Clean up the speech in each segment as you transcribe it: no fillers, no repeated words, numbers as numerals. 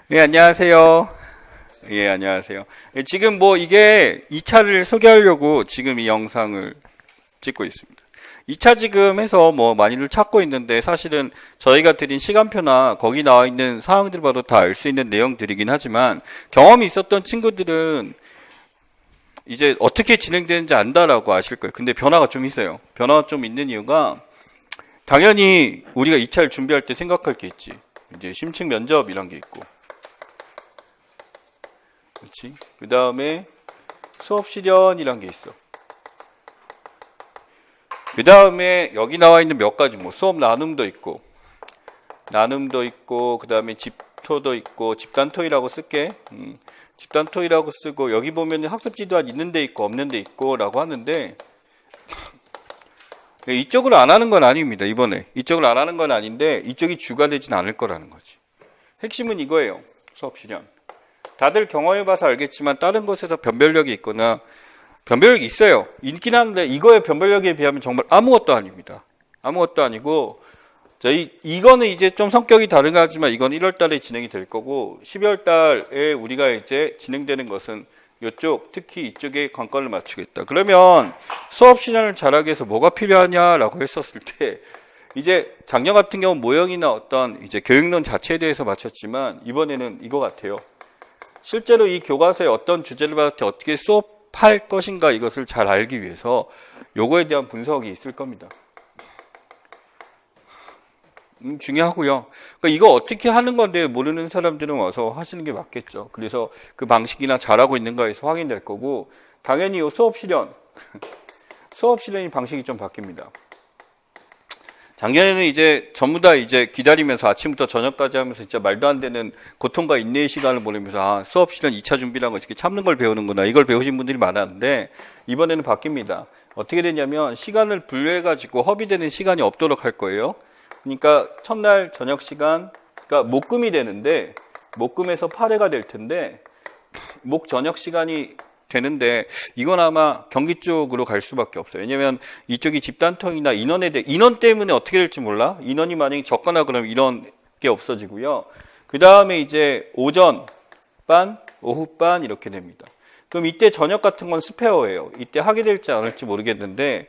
예, 안녕하세요. 예, 안녕하세요. 예, 지금 뭐 이게 2차를 소개하려고 지금 이 영상을 찍고 있습니다. 2차 지금 해서 뭐 많이들 찾고 있는데 사실은 저희가 드린 시간표나 거기 나와 있는 사항들 봐도 다 알 수 있는 내용들이긴 하지만 경험이 있었던 친구들은 이제 어떻게 진행되는지 안다라고 아실 거예요. 근데 변화가 좀 있어요. 변화가 좀 있는 이유가 당연히 우리가 2차를 준비할 때 생각할 게 있지. 이제 심층 면접 이런 게 있고. 그렇지? 그 다음에 수업 실현이란 게 있어. 그 다음에 여기 나와 있는 몇 가지 뭐 수업 나눔도 있고, 그 다음에 집토도 있고, 집단토이라고 쓸게. 집단토이라고 쓰고 여기 보면 학습 지도안 있는 데 있고 없는 데 있고라고 하는데 이쪽을 안 하는 건 아닙니다. 이번에 이쪽을 안 하는 건 아닌데 이쪽이 주가 되진 않을 거라는 거지. 핵심은 이거예요. 수업 실현. 다들 경험해봐서 알겠지만 다른 곳에서 변별력이 있거나 변별력이 있어요. 있긴 한데 이거의 변별력에 비하면 정말 아무것도 아닙니다. 아무것도 아니고 이거는 이제 좀 성격이 다르긴 하지만 이건 1월 달에 진행이 될 거고 12월 달에 우리가 이제 진행되는 것은 이쪽 특히 이쪽에 관건을 맞추겠다. 그러면 수업 실현을 잘하기 위해서 뭐가 필요하냐라고 했었을 때 이제 작년 같은 경우 모형이나 어떤 이제 교육론 자체에 대해서 맞췄지만 이번에는 이거 같아요. 실제로 이 교과서에 어떤 주제를 받을 때 어떻게 수업할 것인가 이것을 잘 알기 위해서 요거에 대한 분석이 있을 겁니다. 중요하고요. 그러니까 이거 어떻게 하는 건데 모르는 사람들은 와서 하시는 게 맞겠죠. 그래서 그 방식이나 잘하고 있는가에서 확인될 거고 당연히 이 수업 실현이 방식이 좀 바뀝니다. 작년에는 이제 전부 다 이제 기다리면서 아침부터 저녁까지 하면서 진짜 말도 안 되는 고통과 인내의 시간을 보내면서 수업 실현 2차 준비라는 거 이렇게 참는 걸 배우는구나. 이걸 배우신 분들이 많았는데 이번에는 바뀝니다. 어떻게 되냐면 시간을 분류해가지고 허비되는 시간이 없도록 할 거예요. 그러니까 첫날 저녁 시간, 그러니까 목금이 되는데 목금에서 8회가 될 텐데 목 저녁 시간이 되는데 이건 아마 경기 쪽으로 갈 수밖에 없어요. 왜냐면 이쪽이 집단통이나 인원 때문에 어떻게 될지 몰라. 인원이 만약에 적거나 그러면 이런 게 없어지고요. 그 다음에 이제 오전 반, 오후 반 이렇게 됩니다. 그럼 이때 저녁 같은 건 스페어예요. 이때 하게 될지 안 할지 모르겠는데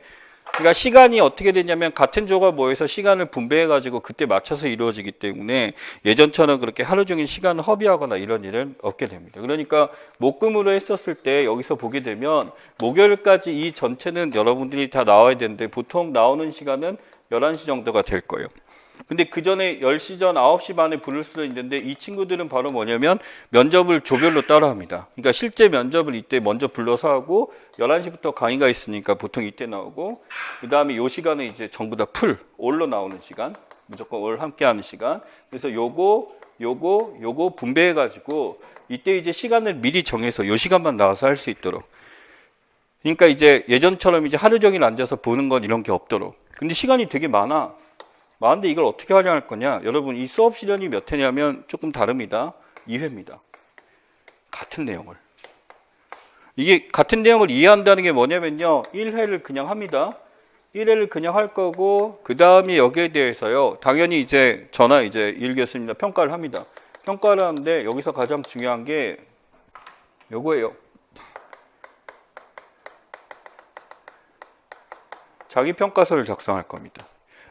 그러니까 시간이 어떻게 되냐면 같은 조가 모여서 시간을 분배해가지고 그때 맞춰서 이루어지기 때문에 예전처럼 그렇게 하루 종일 시간을 허비하거나 이런 일은 없게 됩니다. 그러니까 목금으로 했었을 때 여기서 보게 되면 목요일까지 이 전체는 여러분들이 다 나와야 되는데 보통 나오는 시간은 11시 정도가 될 거예요. 근데 그 전에 10시 전 9시 반에 부를 수도 있는데 이 친구들은 바로 뭐냐면 면접을 조별로 따라 합니다. 그러니까 실제 면접을 이때 먼저 불러서 하고 11시부터 강의가 있으니까 보통 이때 나오고 그 다음에 요 시간에 이제 전부 다 올로 나오는 시간 무조건 올 함께 하는 시간 그래서 요거 분배해 가지고 이때 이제 시간을 미리 정해서 요 시간만 나와서 할 수 있도록 그러니까 이제 예전처럼 이제 하루 종일 앉아서 보는 건 이런 게 없도록 근데 시간이 되게 많은데 이걸 어떻게 활용할 거냐? 여러분 이 수업 실현이 몇 회냐면 조금 다릅니다. 2회입니다. 같은 내용을. 이게 같은 내용을 이해한다는 게 뭐냐면요. 1회를 그냥 합니다. 1회를 그냥 할 거고 그 다음에 여기에 대해서요. 당연히 이제 저나 이제 일 교수님이나 평가를 합니다. 평가를 하는데 여기서 가장 중요한 게 요거예요. 자기평가서를 작성할 겁니다.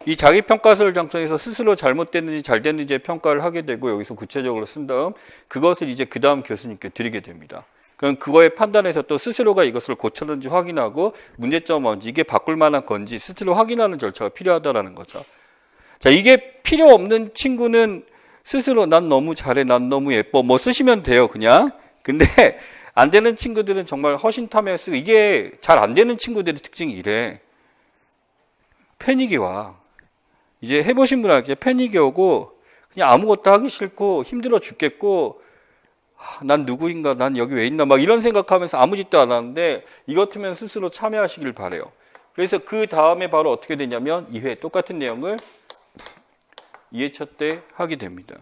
이 자기평가서를 작성해서 스스로 잘못됐는지 잘 됐는지의 평가를 하게 되고 여기서 구체적으로 쓴 다음 그것을 이제 그 다음 교수님께 드리게 됩니다. 그럼 그거에 판단해서 또 스스로가 이것을 고쳤는지 확인하고 문제점은 뭔지 이게 바꿀 만한 건지 스스로 확인하는 절차가 필요하다라는 거죠. 자, 이게 필요 없는 친구는 스스로 난 너무 잘해, 난 너무 예뻐 뭐 쓰시면 돼요 그냥. 근데 안 되는 친구들은 정말 허심탄회하게 쓰고 이게 잘 안 되는 친구들의 특징이 이래. 패닉이 와. 이제 해보신 분 알겠죠? 패닉이 오고 그냥 아무것도 하기 싫고 힘들어 죽겠고 난 누구인가 난 여기 왜 있나 막 이런 생각하면서 아무 짓도 안 하는데 이것이면 스스로 참여하시길 바래요. 그래서 그 다음에 바로 어떻게 되냐면 2회 똑같은 내용을 2회차 때 하게 됩니다.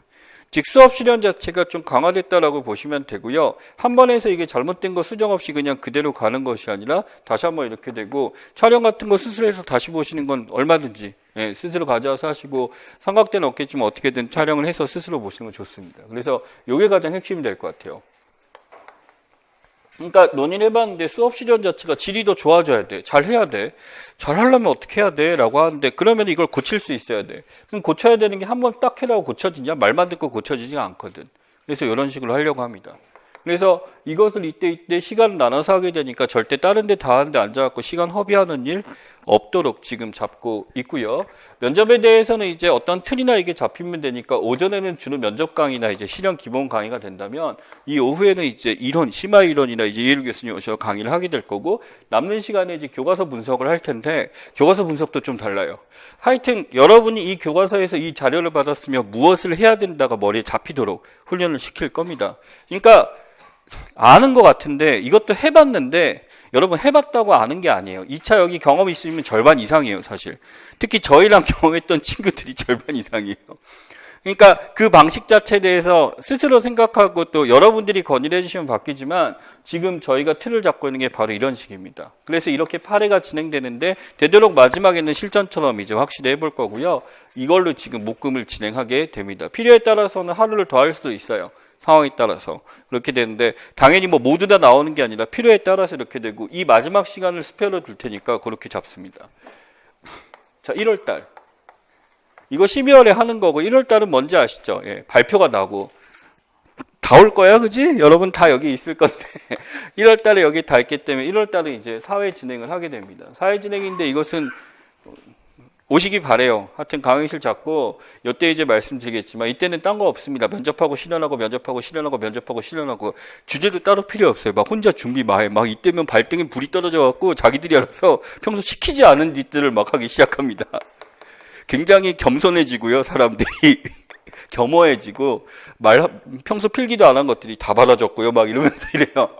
즉 수업 실현 자체가 좀 강화됐다라고 보시면 되고요. 한 번에서 이게 잘못된 거 수정 없이 그냥 그대로 가는 것이 아니라 다시 한번 이렇게 되고 촬영 같은 거 스스로 해서 다시 보시는 건 얼마든지 스스로 가져와서 하시고 삼각대는 없겠지만 어떻게든 촬영을 해서 스스로 보시는 건 좋습니다. 그래서 이게 가장 핵심이 될 것 같아요. 그러니까 논의를 해봤는데 수업 실현 자체가 질이 더 좋아져야 돼. 잘 해야 돼. 잘 하려면 어떻게 해야 돼? 라고 하는데 그러면 이걸 고칠 수 있어야 돼. 그럼 고쳐야 되는 게 한 번 딱 해라고 고쳐지냐? 말만 듣고 고쳐지지가 않거든. 그래서 이런 식으로 하려고 합니다. 그래서 이것을 이때 시간을 나눠서 하게 되니까 절대 다른 데 다 하는데 앉아갖고 시간 허비하는 일 없도록 지금 잡고 있고요. 면접에 대해서는 이제 어떤 틀이나 이게 잡히면 되니까 오전에는 주로 면접 강의나 이제 실현 기본 강의가 된다면 이 오후에는 이제 이론, 심화 이론이나 이제 이해일 교수님 오셔서 강의를 하게 될 거고 남는 시간에 이제 교과서 분석을 할 텐데 교과서 분석도 좀 달라요. 하여튼 여러분이 이 교과서에서 이 자료를 받았으면 무엇을 해야 된다가 머리에 잡히도록 훈련을 시킬 겁니다. 그러니까 아는 것 같은데 이것도 해봤는데 여러분 해봤다고 아는 게 아니에요. 2차 여기 경험이 있으면 절반 이상이에요, 사실. 특히 저희랑 경험했던 친구들이 절반 이상이에요. 그러니까 그 방식 자체에 대해서 스스로 생각하고 또 여러분들이 건의를 해주시면 바뀌지만 지금 저희가 틀을 잡고 있는 게 바로 이런 식입니다. 그래서 이렇게 8회가 진행되는데 되도록 마지막에는 실전처럼 이제 확실히 해볼 거고요. 이걸로 지금 목금을 진행하게 됩니다. 필요에 따라서는 하루를 더 할 수도 있어요. 상황에 따라서 그렇게 되는데 당연히 뭐 모두 다 나오는 게 아니라 필요에 따라서 이렇게 되고 이 마지막 시간을 스페어로 둘 테니까 그렇게 잡습니다. 자, 1월달 이거 12월에 하는 거고 1월달은 뭔지 아시죠? 예, 발표가 나고 다 올 거야, 그지? 여러분 다 여기 있을 건데 1월달에 여기 다 있기 때문에 1월달에 이제 사회 진행을 하게 됩니다. 사회 진행인데 이것은 오시기 바래요. 하여튼 강의실 잡고 이때 이제 말씀드리겠지만 이때는 딴 거 없습니다. 면접하고 실현하고 면접하고 실현하고 면접하고 실현하고 주제도 따로 필요 없어요. 막 혼자 준비 막 이때면 발등에 불이 떨어져 갖고 자기들이 알아서 평소 시키지 않은 짓들을 막 하기 시작합니다. 굉장히 겸손해지고요. 사람들이 겸허해지고 평소 필기도 안 한 것들이 다 받아줬고요. 막 이러면서 이래요.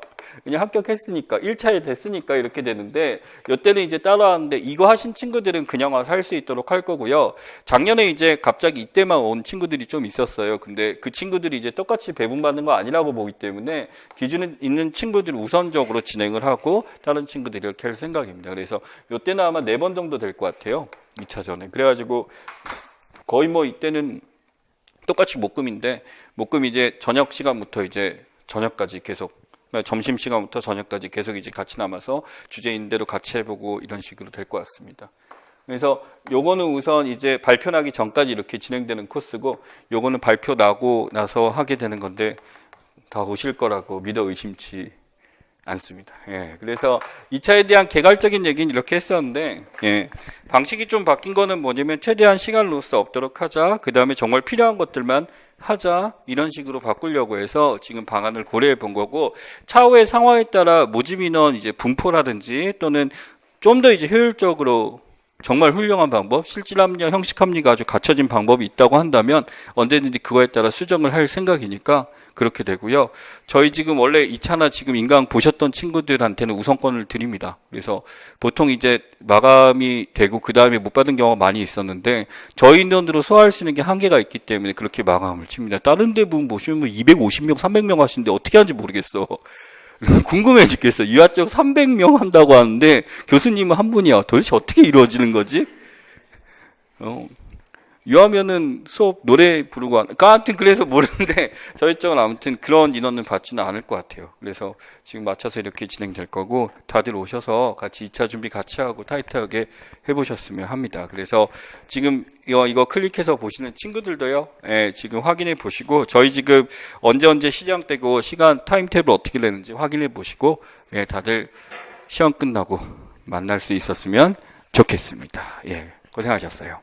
그냥 합격했으니까 1차에 됐으니까 이렇게 되는데 이때는 이제 따라하는데 이거 하신 친구들은 그냥 와서 할 수 있도록 할 거고요. 작년에 이제 갑자기 이때만 온 친구들이 좀 있었어요. 근데 그 친구들이 이제 똑같이 배분받는 거 아니라고 보기 때문에 기준에 있는 친구들을 우선적으로 진행을 하고 다른 친구들이 이렇게 할 생각입니다. 그래서 이때는 아마 4번 정도 될 것 같아요. 2차전에. 그래가지고 거의 뭐 이때는 똑같이 목금인데 목금 이제 저녁 시간부터 이제 저녁까지 계속 점심 시간부터 저녁까지 계속 이제 같이 남아서 주제인 대로 같이 해보고 이런 식으로 될 것 같습니다. 그래서 요거는 우선 이제 발표 나기 전까지 이렇게 진행되는 코스고 요거는 발표 나고 나서 하게 되는 건데 다 오실 거라고 믿어 의심치 않습니다. 예, 그래서 2차에 대한 개괄적인 얘기는 이렇게 했었는데 예, 방식이 좀 바뀐 거는 뭐냐면 최대한 시간을 로스 없도록 하자. 그 다음에 정말 필요한 것들만 하자. 이런 식으로 바꾸려고 해서 지금 방안을 고려해 본 거고 차후의 상황에 따라 모집 인원 이제 분포라든지 또는 좀 더 이제 효율적으로 정말 훌륭한 방법, 실질합리와 형식합리가 아주 갖춰진 방법이 있다고 한다면 언제든지 그거에 따라 수정을 할 생각이니까 그렇게 되고요. 저희 지금 원래 2차나 지금 인강 보셨던 친구들한테는 우선권을 드립니다. 그래서 보통 이제 마감이 되고 그 다음에 못 받은 경우가 많이 있었는데 저희 인원으로 소화할 수 있는 게 한계가 있기 때문에 그렇게 마감을 칩니다. 다른 데분 보시면 250명, 300명 하시는데 어떻게 하는지 모르겠어. 궁금해 죽겠어. 유아적 300명 한다고 하는데 교수님은 한 분이야. 도대체 어떻게 이루어지는 거지? 유하면은 수업 노래 부르고 아무튼 그래서 모르는데 저희 쪽은 아무튼 그런 인원은 받지는 않을 것 같아요. 그래서 지금 맞춰서 이렇게 진행될 거고 다들 오셔서 같이 2차 준비 같이 하고 타이트하게 해보셨으면 합니다. 그래서 지금 이거 클릭해서 보시는 친구들도요. 예, 지금 확인해 보시고 저희 지금 언제 시작되고 시간 타임테이블 어떻게 되는지 확인해 보시고 예, 다들 시험 끝나고 만날 수 있었으면 좋겠습니다. 예, 고생하셨어요.